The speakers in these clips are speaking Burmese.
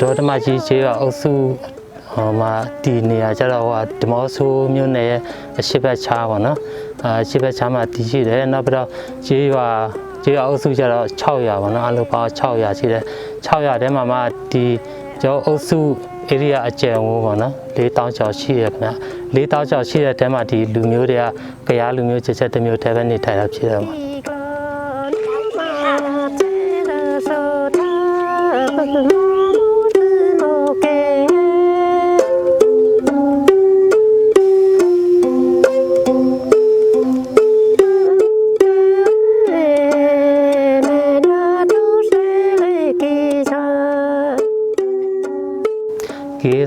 ဒေါ်ဓမ္မကြီးကျေးရွာအုပ်စုမှာဒီနေရာကျတော့ဒီမော့ဆိုးမြို့နယ်ရဲ့အရှိတ်ဘက်ခြားပေါ့နော်အရှိတ်ဘက်ခြားမှာတည်ရှိတယ်နောက်ပြီးတော့ကျေးရွာအုပ်စုကျတော့600ပေါ့နော်အလုပ်ပေါင်း600ရှိတယ်600ထဲမှာမှဒီကျောင်းအုပ်စု area အကျယ်ဝန်းပေါ့နော်4000ကျော်ရှိရခင်ဗျ4000ကျော်ရှိတဲ့ထဲမှာဒီလူမျိုးတွေကကရားလူမျိုးချက်တစ်မျိုးထဲပဲနေထိုင်တာဖြစ်တယ်ပေါ့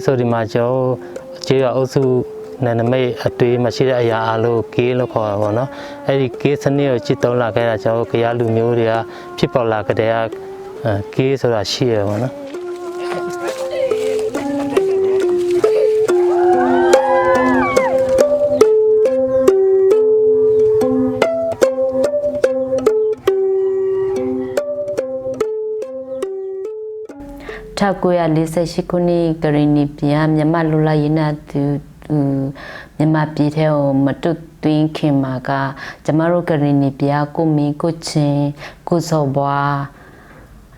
ဆိုဒီမှာကျောင်းကျေးရွာအုပ်စုနယ်နမိတ်အတွေ့မရှိတဲ့အရာအလို့ကေးလို့ခေါ်တာပေါ့နော်အဲ့ဒီကေးစနစ်ကိုကြည့်သုံးလာခဲ့တာကျောင်းကရားလူမျိုးတွေကဖြစ်ပေါ်လာကြတဲ့ကေးဆိုတာရှိရပေါ့နော်1948ခုနှစ်ကရင်နီပြည်မြန်မာလူလာရေးနဲ့သူမြန်မာပြည်ထဲကိုမတွသွင်းခင်မှာကကျမတို့ကရင်နီပြည်ကိုမင်းကိုချင်းကိုစောဘွား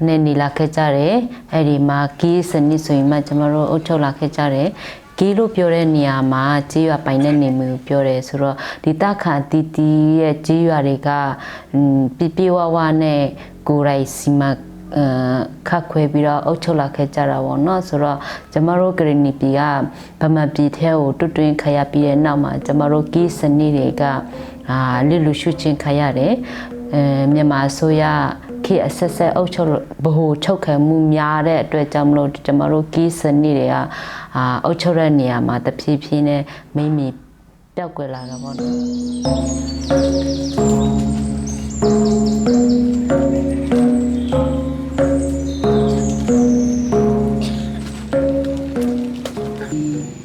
နဲ့နေလာခဲ့ကြတယ်အဲ့ဒီမှာကီးစနစ်ဆိုရင်မှကျမတို့အုပ်ချုပ်လာခဲ့ကြတယ်ကီးလို့ပြောတဲ့နေရာမှာကြေးရွာပိုင်တဲ့နေမျိုးပြောတယ်ဆိုတော့ဒီတခါတီတီရဲ့ကြေးရွာတွေကပြပြဝဝနဲ့ကိုယ်တိုင်စီမခတ်ခွဲပြီးတော့အုပ်ချုပ်လာခဲ့ကြတာပေါ့နော်ဆိုတော့ကျမတို့ကရင်နီပြည်ကဗမာပြည်ထဲကိုတွတ်တွင်းခရပြီးတဲ့နောက်မှာကျမတို့ကီးစနစ်တွေကလစ်လူရှုချင်းခရတယ်မြန်မာဆိုရခေအဆက်ဆက်အုပ်ချုပ်ဗဟိုချုပ်ခံမှုများတဲ့အတွက်ကြောင့်မလို့ကျမတို့ကီးစနစ်တွေကအုပ်ချုပ်တဲ့နေရာမှာတဖြည်းဖြည်းနဲ့မိမိပျောက်ကွယ်လာတာပေါ့နော်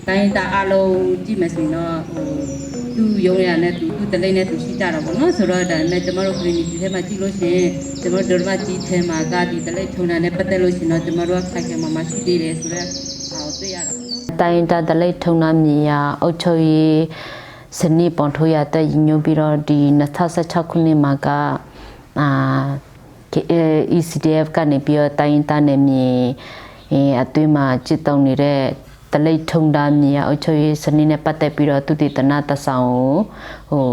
တိုင်းတာအလုံးကြည့်မယ်ဆိုရင်တော့သူရုံရနဲ့သူတလိမ့်နဲ့သူရှိကြတာပေါ့နော်ဆိုတော့ဒါနဲ့ကျမတို့ခရီးဒီထဲမှာကြည့်လို့ရှိရင်ကျမတို့ဒေါ်မကြီးထဲမှာကဒီတလိမ့်ထုံတာနဲ့ပတ်သက်လို့ရှိရင်တော့ကျမတို့ခိုင်ခိုင်မာမာရှိသေးတယ်ဆိုတော့တွေ့ရတာပေါ့နော်တိုင်းတာတလိမ့်ထုံတာမြေယာအုတ်ချုပ်ရေးစနစ်ပေါ်ထိုးရတဲ့ညွှန်ပြီးတော့ဒီ2016ခုနှစ်မှာကECDF ကနေပြီးတော့တိုင်းတာနယ်မြေအသွင်းမှာจิตတုံနေတဲ့တလိတ်ထုံတာမြေအုပ်ချုပ်ရေးစနစ်နဲ့ပတ်သက်ပြီးတော့သူတည်တနာတဆောင်ကို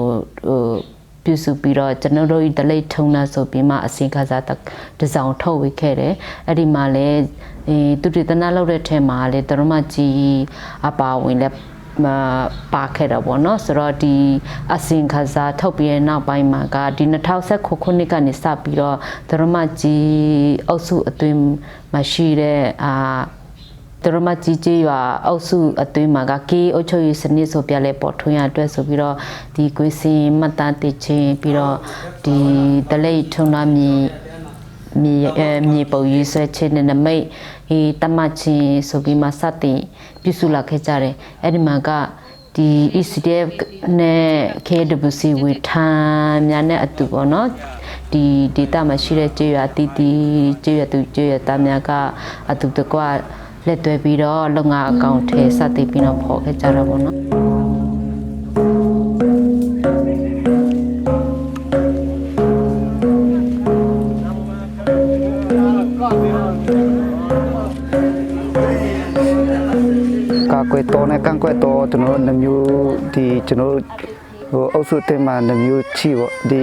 ပြုစုပြီးတော့ကျွန်တော်တို့တလိတ်ထုံတာဆိုပြီးမှအစင်ခါစားတစ်စောင်ထုတ်ဝေခဲ့တယ်အဲ့ဒီမှာလည်းသူတည်တနာလောက်တဲ့ထဲမှာလေတရမကြီးအပါဝင်လည်းပါခဲ့တာပေါ့နော်ဆိုတော့ဒီအစင်ခါစားထုတ်ပြီးတဲ့နောက်ပိုင်းမှာကဒီ2019ခုနှစ်ကနေစပြီးတော့တရမကြီးအုပ်စုအတွင်းမှာရှိတဲ့တရမကြီးကြီးရွာအုပ်စုအတွင်းမှာကကေးအုပ်ချုပ်ရေးစနစ်ဆိုပြလဲပေါ်ထွန်းရအတွက်ဆိုပြီးတော့ဒီကွေးစင်မတ်တာတည်ချင်းပြီးတော့ဒီတလိတ်ထုံနာမြေပုံရေးဆွဲခြင်းနဲ့နမိတ်တမချင်းဆိုပြီးမှစတင်ပြုစုလာခဲ့ကြတယ်အဲ့ဒီမှာကဒီ ECDF နဲ့ KWC ဝေထမ်းများနဲ့အတူပေါ့နော်ဒီ data မှာရှိတဲ့ကြေးရွာတီတီကြေးရွာသူကြေးရွာသားများကအတူတကွလက်တွဲပြီးတော့လုပ်ငန်းအကောင့်ထဲစတင်ပြီးတော့ပေါ်ခဲ့ကြတာပေါ့နော်ကွယ်တော်နဲ့ကန့်ကွက်တော်ကျွန်တော်တို့နှမျိုးဒီကျွန်တော်တို့အုပ်စုတင်မှာနှမျိုးချီပေါ့ဒီ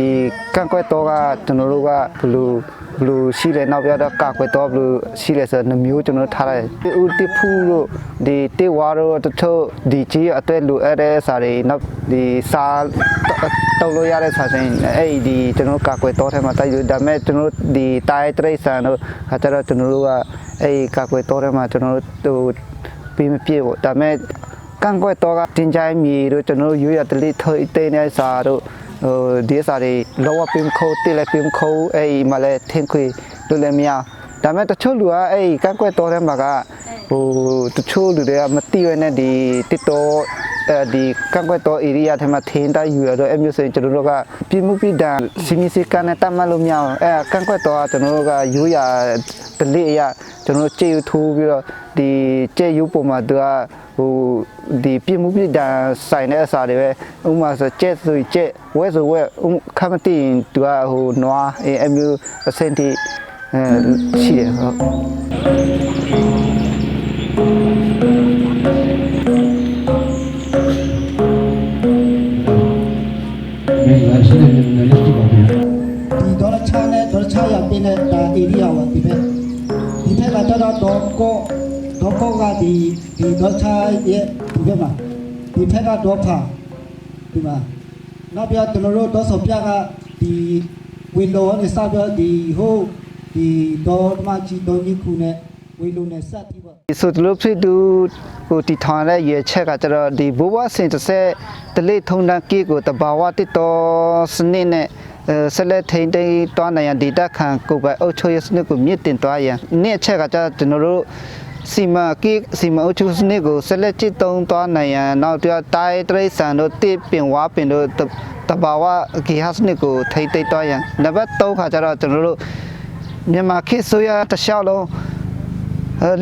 ကန့်ကွက်တော်ကကျွန်တော်တို့ကဘလူရှိတယ်နောက်ပြတော့ကကွယ်တော်ဘလူရှိတယ်ဆိုနှမျိုးကျွန်တော်ထားလိုက်ဦးတိဖူးတို့ဒီတေဝါတို့တချို့ဒီကြီးအတွေ့လူအဲ့တဲ့စာတွေနောက်ဒီစာတောက်လို့ရတဲ့စာချင်းအဲ့ဒီကျွန်တော်ကကွယ်တော်ထဲမှာတိုက်ဒါပေမဲ့ကျွန်တော်ဒီတိုင်းတရိတ်ဆန်တို့ခါကျတော့ကျွန်တော်တို့ကအဲ့ကကွယ်တော်ထဲမှာကျွန်တော်တို့ ပေးမပြည့်ပေါ့ဒါပေမဲ့ကန့်ကွက်တော့ကတင်ကြိုင်းမြေတို့ကျွန်တော်ရိုးရတလိထော်အသေးနဲ့စာတို့ဒီစာတွေလောဝပင်ခိုးတိလည်းပင်ခိုးအဲ့မှာလည်းထင်းခွေတို့လည်းမရဒါပေမဲ့တချို့လူကအဲ့ကန့်ကွက်တော့တဲ့မှာကတချို့လူတွေကမတိရနဲ့ဒီတစ်တော့ဒီကန့်ကွက်တော့ area ထဲမှာထင်းတိုင်းယူရတော့အဲ့မျိုးဆိုရင်ကျွန်တော်တို့ကပြည်မှုပြည်တံစီမီစီကန်နဲ့တတ်မှတ်လို့မရအောင်ကန့်ကွက်တော့ကျွန်တော်တို့ကရိုးရတလိအရကျွန်တော်ကြေးယူထိုးပြီးတော့ဒီကြေးယူပုံမှာသူကဒီပြည်မှုပြည်တံဆိုင်တဲ့အစာတွေပဲဥမာဆိုကျက်ဆိုကျက်ဝဲဆိုဝဲခမတင်သူကနွားအဲ့မျိုးအစင်တီရှိတယ်ဟုတ်ဒီဒေါ်လာချာနဲ့ဒေါ်လာချာရောက်တဲ့ဒါ area ဝဒီဘက်ကတော့တော့ကဒီဒေါ်ချာရဲ့ဒီဘက်မှာဒီဘက်ကတော့ဖာဒီမှာနောက်ပြကျွန်တော်တို့တော့ဆော့ပြကဒီဝီလိုနဲ့စပြဒီဟိုဒီဒေါ်မချီဒေါ်ကြီးခုနဲ့ဝီလိုနဲ့စတိပေါ့ဒီဆိုလို့ဖြစ်သူတီထောင်တဲ့ရေချက်ကကျတော့ဒီဘိုးဘွားစင်တစ်ဆက်တလိထုံတန်းကေကိုတဘာဝတစ်တော်စနစ်နဲ့ဆက်လက်ထိန်တိန်တွားနိုင်ရန်ဒေတာခံကိုပဲအုပ်ချုပ်ရေးစနစ်ကိုမြင့်တင်တွားရန်နေ့ချက်ကကျကျွန်တော်တို့စီမအုပ်ချုပ်စနစ်ကိုဆက်လက်ကျင့်သုံးတွားနိုင်ရန်နောက်ပြတိုင်းတရိษံတို့တစ်ပင်ဝါပင်တို့တဘာဝဂေဟစနစ်ကိုထိန်တိန်တွားရန်နံပါတ်3ခါကျတော့ကျွန်တော်တို့မြန်မာခေတ်ဆိုရတခြားလုံး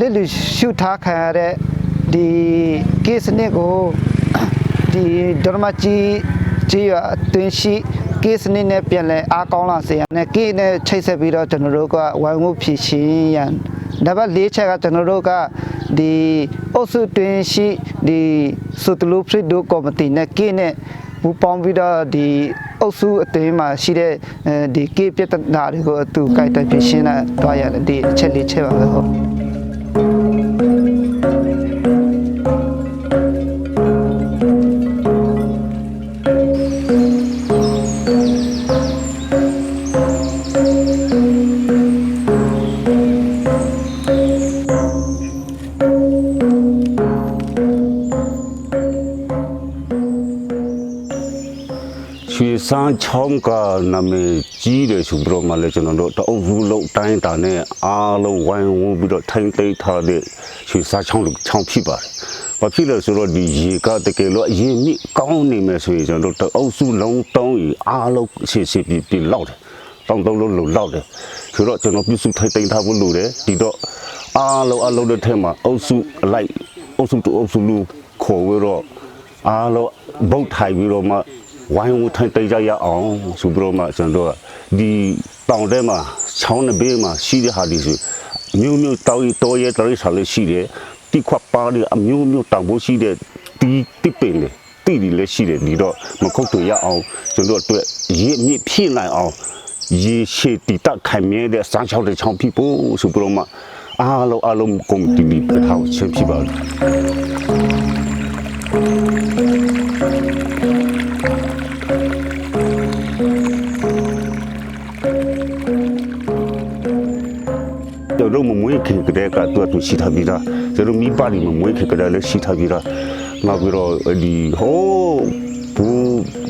လက်လူရှုထားခံရတဲ့ဒီကိစ္စနဲ့ကိုဒီဒရမကြီးရအတွင်းရှိကိစ္စနဲ့ပြန်လဲအားကောင်းလာစေရနဲ့ကိနဲ့ချိတ်ဆက်ပြီးတော့ကျွန်တော်တို့ကဝိုင်းဝန်းဖြည့်ရှင်းရန်နံပါတ်4ချက်ကကျွန်တော်တို့ကဒီအုပ်စုတွင်ရှိဒီစုတလူဖရစ်ဒိုကော်မတီနဲ့ကိနဲ့ပူပေါင်းပြီးတော့ဒီအုပ်စုအသွင်မှာရှိတဲ့ဒီကိပြဿနာတွေကိုသူကြိုက်တဲ့ဖြည့်ရှင်းတာတွားရတယ်ဒီအချက်လေးချက်ပါပဲဟုတ်ရွှေစမ်းချောင်းကနာမည်ကြီးတယ်ဆိုပြီးတော့မှလည်းကျွန်တော်တို့တအုပ်စုလုံးတိုင်းတာနဲ့အားလုံးဝိုင်းဝန်းပြီးတော့ထိုင်သိမ်းထားတဲ့ရွှေစမ်းချောင်းဖြစ်ပါတယ်။ဘာဖြစ်လဲဆိုတော့ဒီရေကတကယ်လို့အရင်မြစ်ကောင်းနေမယ်ဆိုရင်ကျွန်တော်တို့တအုပ်စုလုံးတောင်းရီအားလုံးရှေ့ပြီးလောက်တယ်။တောင်းလုံးလောက်တယ်။ဆိုတော့ကျွန်တော်ပြုစုထိုင်သိမ်းထားဖို့လိုတယ်။ဒီတော့အားလုံးတဲ့ထဲမှာအုပ်စုအလိုက်အုပ်စုတူအုပ်စုလူခေါ်ပြီးတော့အားလုံးဘုတ်ထိုင်ပြီးတော့မှဝိုင်းဝန်းထိုင်ကြရအောင်ဆိုပြီးတော့မှကျွန်တော်ဒီတောင်ထဲမှာချောင်းတစ်ဘေးမှာရှိတဲ့ဟာဒီဆိုမျိုးတောက်တော်ရဲတရိษံလေးရှိတယ်တိခွက်ပါးလေးအမျိုးတောင်ဖို့ရှိတဲ့ဒီတိပင်လေးတိဒီလေးရှိတယ်ဒီတော့မခုတ်တူရအောင်ကျွန်တော်အတွက်ရေမြင့်ဖြစ်နိုင်အောင်ရေရှည်တည်တတ်ခိုင်မြဲတဲ့စမ်းချောင်းတဲ့ချောင်းဖြစ်ဖို့ဆိုပြီးတော့မှအားလုံးကွန်တီဗီပြထားချင်းဖြစ်ပါကျွန်တော်မမွေးခင်ကတည်းကသူရှိထားပြီးသားကျွန်တော်မိပါလိမမွေးခင်ကတည်းကလည်းရှိထားပြီးသားနောက်ပြီးတော့ဒီဟိုး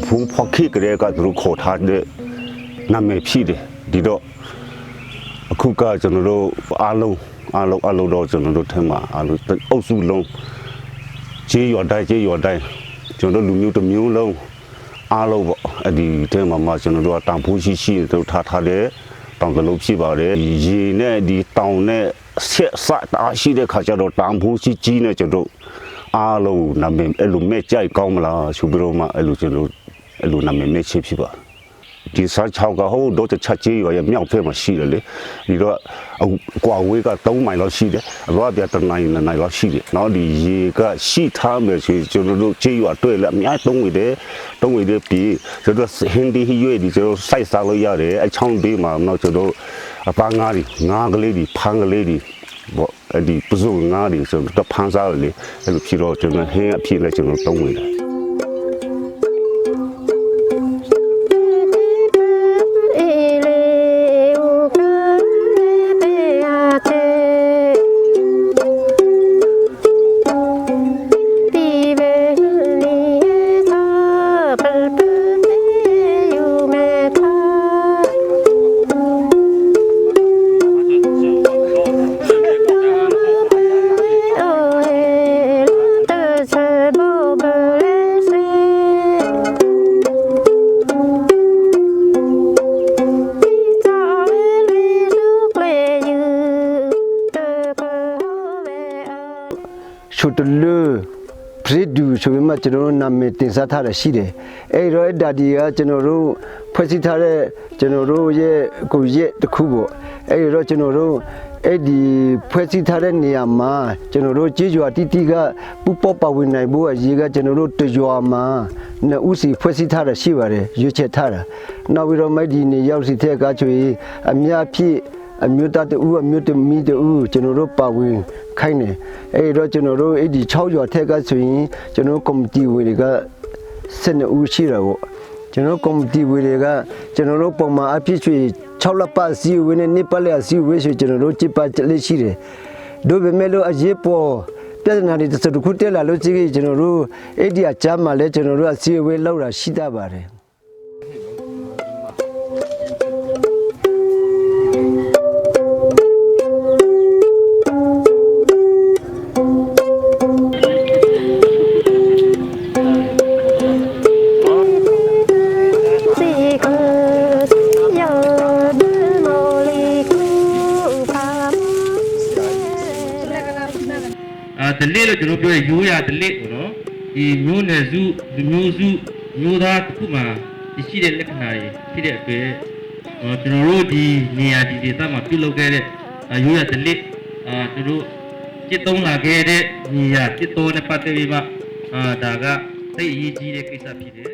ဘူးဖောက်ခေကတည်းကသူခေါ်ထားတဲ့နာမည်ဖြစ်တယ်ဒီတော့အခုကကျွန်တော်တို့အားလုံးတော့ကျွန်တော်တို့ထဲမှာအားလုံးအုပ်စုလုံးခြေရွာတိုင်းကျွန်တော်တို့လူမျိုးတစ်မျိုးလုံးအားလုံးပေါ့ဒီထဲမှာကျွန်တော်တို့ကတန်ဖိုးရှိတို့ထားတယ်တောင်တလုံးဖြစ်ပါတယ်ရေနဲ့ဒီတောင်နဲ့ဆက်စတာရှိတဲ့ခါကျတော့တန်ဖိုးကြီးနဲ့ကျွန်တော်အားလုံးနာမည်အဲ့လိုမဲ့ကြိုက်ကောင်းမလားဆိုပြီးတော့မှအဲ့လိုကျွန်တော်အဲ့လိုနာမည်မဲ့ဖြစ်ပါဒီစားချောက်ကဟိုတော့ချက်ကြီးရမြောက်ဖက်မှာရှိတယ်လေဒီတော့ကွာဝေးက3မိုင်လောက်ရှိတယ်အလောပြတနိုင်လောက်ရှိတယ်နော်ဒီရေကရှိထားမယ်ဆိုကျွန်တော်တို့ကြေးရွာတွေ့လဲအများ3ဝေးတယ်ပြီးကျွန်တော်ဟင်းဒီရွေးဒီကျွန်တော်စိုက်စားလို့ရတယ်အချောင်းဘေးမှာတော့ကျွန်တော်အပန်းငါးကလေးတွေဖန်းကလေးတွေပေါ့အဲ့ဒီပစုံငါးတွေကျွန်တော်ဖန်းစားလေအဲ့လိုဖြစ်တော့ကျွန်တော်ဟင်းအဖြစ်လဲကျွန်တော်3ဝေးတယ် ချိုတလူပရိဒူဆိုပြီးမှကျွန်တော်တို့နာမည်တင်စားထားတာရှိတယ်အဲ့တော့ဒါဒီကကျွန်တော်တို့ဖွဲ့စည်းထားတဲ့ကျွန်တော်တို့ရဲ့ကိုရဲ့တစ်ခုပေါ့အဲ့တော့ကျွန်တော်တို့အဲ့ဒီဖွဲ့စည်းထားတဲ့နေရာမှာကျွန်တော်တို့ကြေးကြွာတီတီကပူပေါပါဝင်နိုင်ဖို့အရေးကကျွန်တော်တို့တကြွာမှာနှစ်ဦးစီဖွဲ့စည်းထားတာရှိပါတယ်ရွေးချယ်ထားတာနောက်ပြီးတော့မိုက်ဒီနေရောက်စီတဲ့ကချွေအများဖြစ်အမျိုးသားတူအမျိုးသမီးတူကျွန်တော်တို့ပါဝင်ခိုင်းတယ်အဲ့တော့ကျွန်တော်တို့အဲ့ဒီ6ရွာထက်ကဆိုရင်ကျွန်တော်ကော်မတီဝင်တွေက12ဦးရှိတာပေါ့ကျွန်တော်ကော်မတီဝင်တွေကကျွန်တော်တို့ပုံမှန်အဖြစ်ချွေ6လပတ်စီဝင်နဲ့နှစ်ပတ်လက်စီဝေးဆိုကျွန်တော်တို့ကြည်ပါလက်ရှိတယ်တို့ပေမဲ့လို့အရေးပေါ်ပြဿနာတွေတစ်ခုတက်လာလို့ကြီးကျွန်တော်တို့အဲ့ဒီအချမ်းမှာလဲကျွန်တော်တို့အစီအဝေးလောက်တာရှိတတ်ပါတယ်ဒလိလို့ကျွန်တော်ပြောရိုးရဒလိပေါ့နော်ဒီမျိုးနယ်စုလူမျိုးစုမျိုးသားတစ်ခုမှာရှိတဲ့လက္ခဏာတွေဖြစ်တဲ့အတွက်ကျွန်တော်တို့ဒီနေရာဒီဒေသမှာပြုလုပ်ခဲ့တဲ့ရိုးရဒလိသူတို့จิตသုံးလာခဲ့တဲ့နေရာจิตတော်နဲ့ပတ်သက်ပြီးမှဒါကသိအရေးကြီးတဲ့ကိစ္စဖြစ်တယ်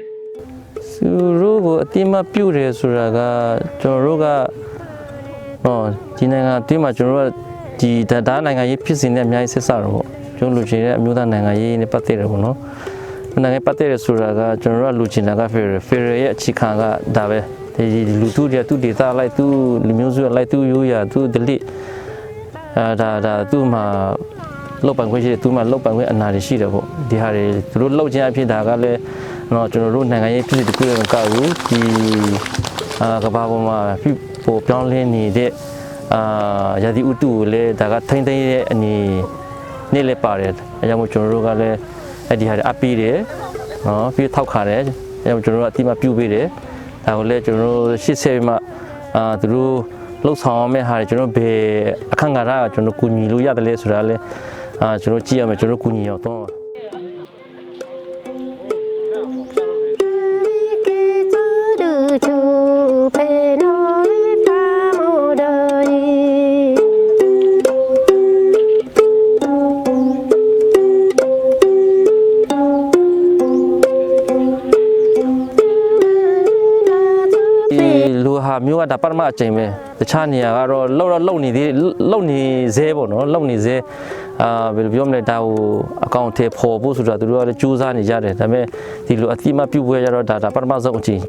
သူတို့ကိုအတိမပြုတ်တယ်ဆိုတာကကျွန်တော်တို့ကဒီနိုင်ငံအတွင်းမှာကျွန်တော်တို့ဒီဒါနိုင်ငံရေးဖြစ်စဉ်နဲ့အများကြီးဆက်စတော့ပေါ့ကျွန်တော်လူချင်းတဲ့အမျိုးသားနိုင်ငံရေးနဲ့ပတ်သက်တယ်ပေါ့နော်နိုင်ငံပတ်သက်ရဆိုတာကကျွန်တော်တို့လူချင်းတာကဖေရရဲ့အခြေခံကဒါပဲဒီလူထုတွေသူဒေသလိုက်သူလူမျိုးစုလိုက်သူရိုးရာသူဒလိဒါသူ့မှာလောက်ပန်ခွင့်ရှိတယ်သူ့မှာလောက်ပန်ခွင့်အနာတွေရှိတယ်ပေါ့ဒီဟာတွေသူတို့လောက်ချင်းအဖြစ်ဒါကလည်းကျွန်တော်တို့နိုင်ငံရေးဖြစ်စဉ်တစ်ခုလည်းမကဘူးဒီကဘာပေါ်မှာပေါ်ပြောင်းလဲနေတဲ့ရာသီဥတုကိုလည်းဒါကထိမ့်သိမ်းရဲ့အနေနဲ့လည်းပါတယ်အဲကြောင့်မို့ကျွန်တော်တို့ကလည်းအဲ့ဒီဟာတွေအပ်ပြီးတယ်ပြီးထောက်ခါတယ်အဲကြောင့်ကျွန်တော်တို့အတိမပြုတ်ပေးတယ်ဒါကိုလည်းကျွန်တော်တို့ရှစ်ဆယ်မှာသူတို့လှုပ်ဆောင်မဲ့ဟာတွေကျွန်တော်ဘယ်အခန့်ကဏ္ဍကကျွန်တော်ကူညီလို့ရတယ်လဲဆိုတာလည်းကျွန်တော်ကြည့်ရမယ်ကျွန်တော်ကူညီအောင်တော့ မျိုးကဒါပထမအချိန်ပဲတခြားနေရာကတော့လုံနေသေးပေါ့နော်လုံနေသေးဘယ်လိုပြောမလဲဒါကိုအကောင့်ထဲပေါ်ဖို့ဆိုတာသူတို့ကလည်းကြိုးစားနေကြတယ်ဒါပေမဲ့ဒီလိုအတိမပြုတ်ပွဲကြတော့ဒါပထမဆုံးအချိန်